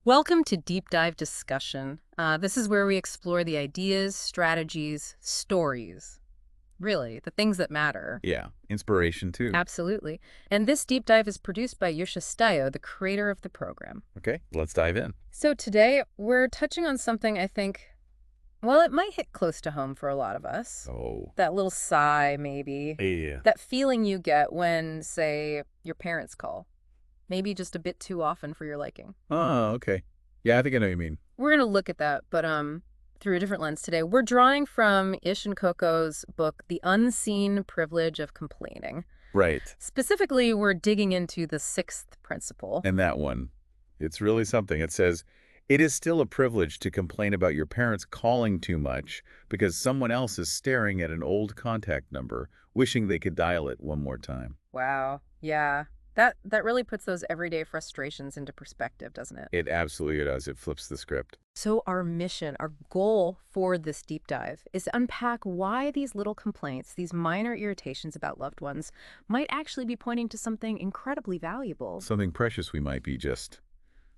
Welcome to Deep Dive Discussion. This is where we explore the ideas, strategies, stories. Really, the things that matter. Yeah, inspiration too. Absolutely. And this deep dive is produced by Estayo, the creator of the program. Okay, let's dive in. So today, we're touching on something I think, well, it might hit close to home for a lot of us. Oh, That little sigh, maybe. yeah. That feeling you get when, say, your parents call. Maybe just a bit too often for your liking. Oh, okay. Yeah, I think I know what you mean. We're going to look at that, but through a different lens today. We're drawing from Ish and Coco's book, The Unseen Privilege of Complaining. Right. Specifically, we're digging into the sixth principle. And that one, it's really something. It says, it is still a privilege to complain about your parents calling too much because someone else is staring at an old contact number, wishing they could dial it one more time. Wow. Yeah. That really puts those everyday frustrations into perspective, doesn't it? It absolutely does. It flips the script. So our mission, our goal for this deep dive is to unpack why these little complaints, these minor irritations about loved ones, might actually be pointing to something incredibly valuable. Something precious we might be just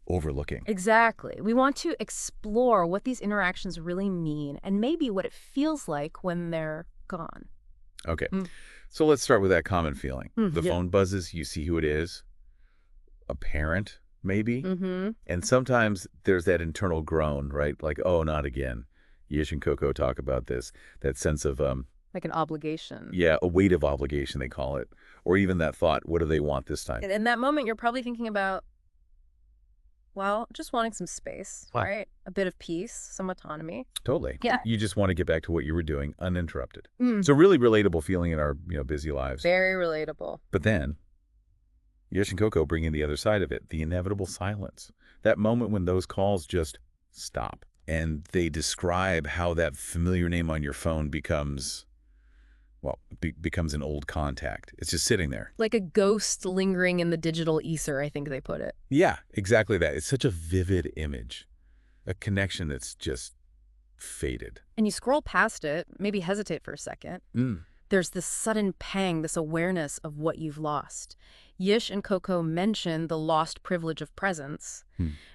overlooking. Exactly. We want to explore what these interactions really mean and maybe what it feels like when they're gone. Okay. Mm. So let's start with that common feeling. The Yeah. phone buzzes, you see who it is. A parent, maybe. Mm-hmm. And sometimes there's that internal groan, right? Like, oh, not again. Yish and Cocoh talk about this. That sense of, Like an obligation. yeah, a weight of obligation, they call it. Or even that thought, what do they want this time? In that moment, you're probably thinking about, well, just wanting some space, Wow. right? A bit of peace, some autonomy. Totally. Yeah. You just want to get back to what you were doing uninterrupted. Mm. It's a really relatable feeling in our, busy lives. Very relatable. But then, Yish and Cocoh bring in the other side of it, the inevitable silence. That moment when those calls just stop. And they describe how that familiar name on your phone becomes, well, becomes an old contact. It's just sitting there. Like a ghost lingering in the digital ether, I think they put it. Yeah, exactly that. It's such a vivid image. A connection that's just faded. And you scroll past it, maybe hesitate for a second. There's this sudden pang, this awareness of what you've lost. Yish and Cocoh mention the lost privilege of presence.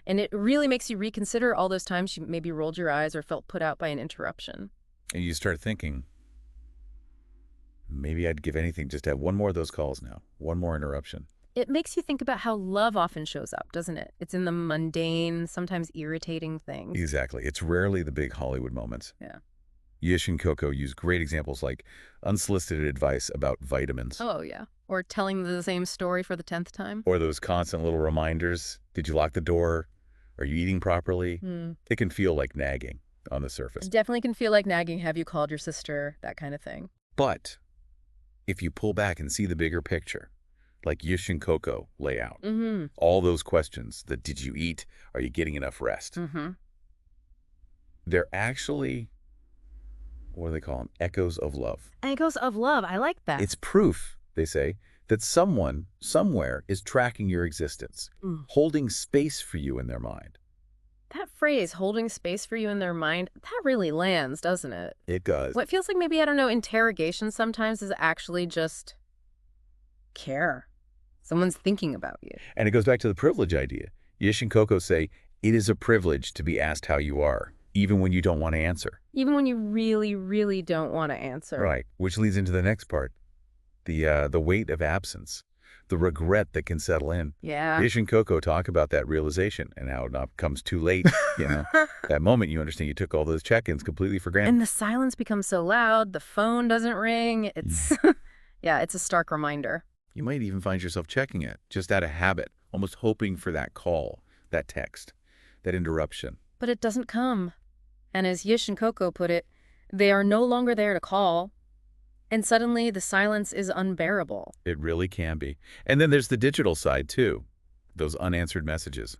And it really makes you reconsider all those times you maybe rolled your eyes or felt put out by an interruption. And you start thinking, maybe I'd give anything just to have one more of those calls now. One more interruption. It makes you think about how love often shows up, doesn't it? It's in the mundane, sometimes irritating things. Exactly. It's rarely the big Hollywood moments. Yeah. Yish and Cocoh use great examples like unsolicited advice about vitamins. Oh, yeah. Or telling the same story for the 10th time. Or those constant little reminders. Did you lock the door? Are you eating properly? It can feel like nagging on the surface. It definitely can feel like nagging. Have you called your sister? That kind of thing. But if you pull back and see the bigger picture, like Yish and Cocoh lay out, all those questions, the did you eat? Are you getting enough rest? They're actually, what do they call them? Echoes of love. Echoes of love. I like that. It's proof, they say, that someone, somewhere, is tracking your existence, holding space for you in their mind. That phrase, holding space for you in their mind, that really lands, doesn't it? It does. What feels like maybe, I don't know, interrogation sometimes is actually just care. Someone's thinking about you. And it goes back to the privilege idea. Yish and Cocoh say, it is a privilege to be asked how you are, even when you don't want to answer. Even when you really, really don't want to answer. Right, which leads into the next part, the weight of absence, the regret that can settle in. Yeah. Yish and Cocoh talk about that realization and how it not comes too late. That moment you understand you took all those check-ins completely for granted. And the silence becomes so loud, the phone doesn't ring. It's, yeah, it's a stark reminder. You might even find yourself checking it, just out of habit, almost hoping for that call, that text, that interruption. But it doesn't come. And as Yish and Cocoh put it, they are no longer there to call. And suddenly the silence is unbearable. It really can be. And then there's the digital side, too. Those unanswered messages.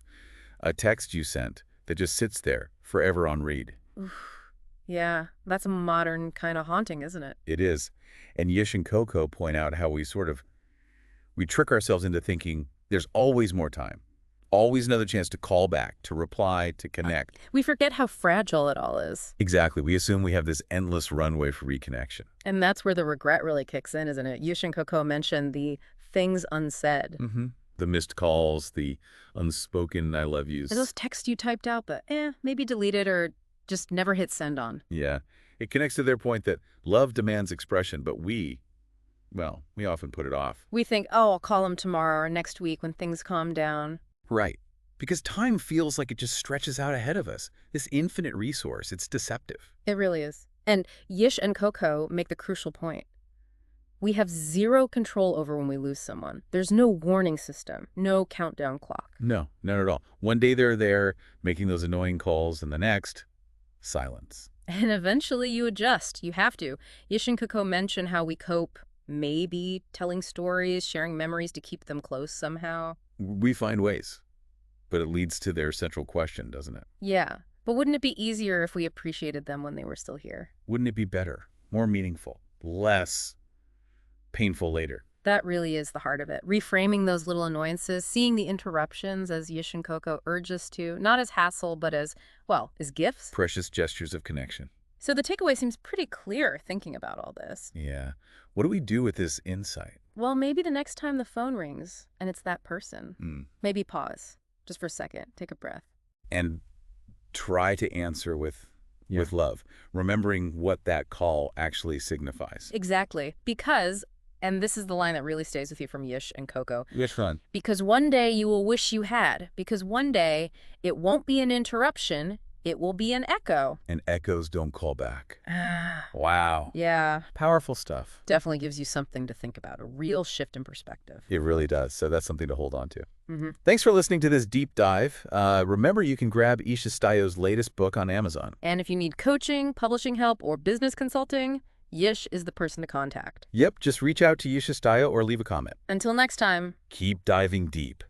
A text you sent that just sits there, forever on read. Yeah, that's a modern kind of haunting, isn't it? It is. And Yish and Cocoh point out how we trick ourselves into thinking there's always more time. Always another chance to call back, to reply, to connect. We forget how fragile it all is. Exactly. We assume we have this endless runway for reconnection. And that's where the regret really kicks in, isn't it? Yish and Cocoh mentioned the things unsaid. The missed calls, the unspoken I love yous. And those texts you typed out, but maybe deleted or just never hit send on. Yeah. It connects to their point that love demands expression, but we often put it off. We think, oh, I'll call him tomorrow or next week when things calm down. Right. Because time feels like it just stretches out ahead of us. This infinite resource, it's deceptive. It really is. And Yish and Cocoh make the crucial point. We have zero control over when we lose someone. There's no warning system, no countdown clock. No, not at all. One day they're there making those annoying calls, and the next, silence. And eventually you adjust. You have to. Yish and Cocoh mention how we cope, maybe telling stories, sharing memories to keep them close somehow. We find ways, but it leads to their central question, doesn't it? Yeah, but wouldn't it be easier if we appreciated them when they were still here? Wouldn't it be better, more meaningful, less painful later? That really is the heart of it. Reframing those little annoyances, seeing the interruptions as Yish and Cocoh urge us to, not as hassle, but as gifts. Precious gestures of connection. So the takeaway seems pretty clear thinking about all this. Yeah. What do we do with this insight? Well, maybe the next time the phone rings and it's that person, maybe pause just for a second, take a breath. And try to answer with love, remembering what that call actually signifies. Exactly. Because, and this is the line that really stays with you from Yish and Cocoh. Which one? Because one day you will wish you had. Because one day it won't be an interruption, it will be an echo. And echoes don't call back. Wow. Yeah. Powerful stuff. Definitely gives you something to think about, a real shift in perspective. It really does. So that's something to hold on to. Thanks for listening to this deep dive. Remember, you can grab Estayo's latest book on Amazon. And if you need coaching, publishing help, or business consulting, Yish is the person to contact. Yep, just reach out to Estayo or leave a comment. Until next time. Keep diving deep.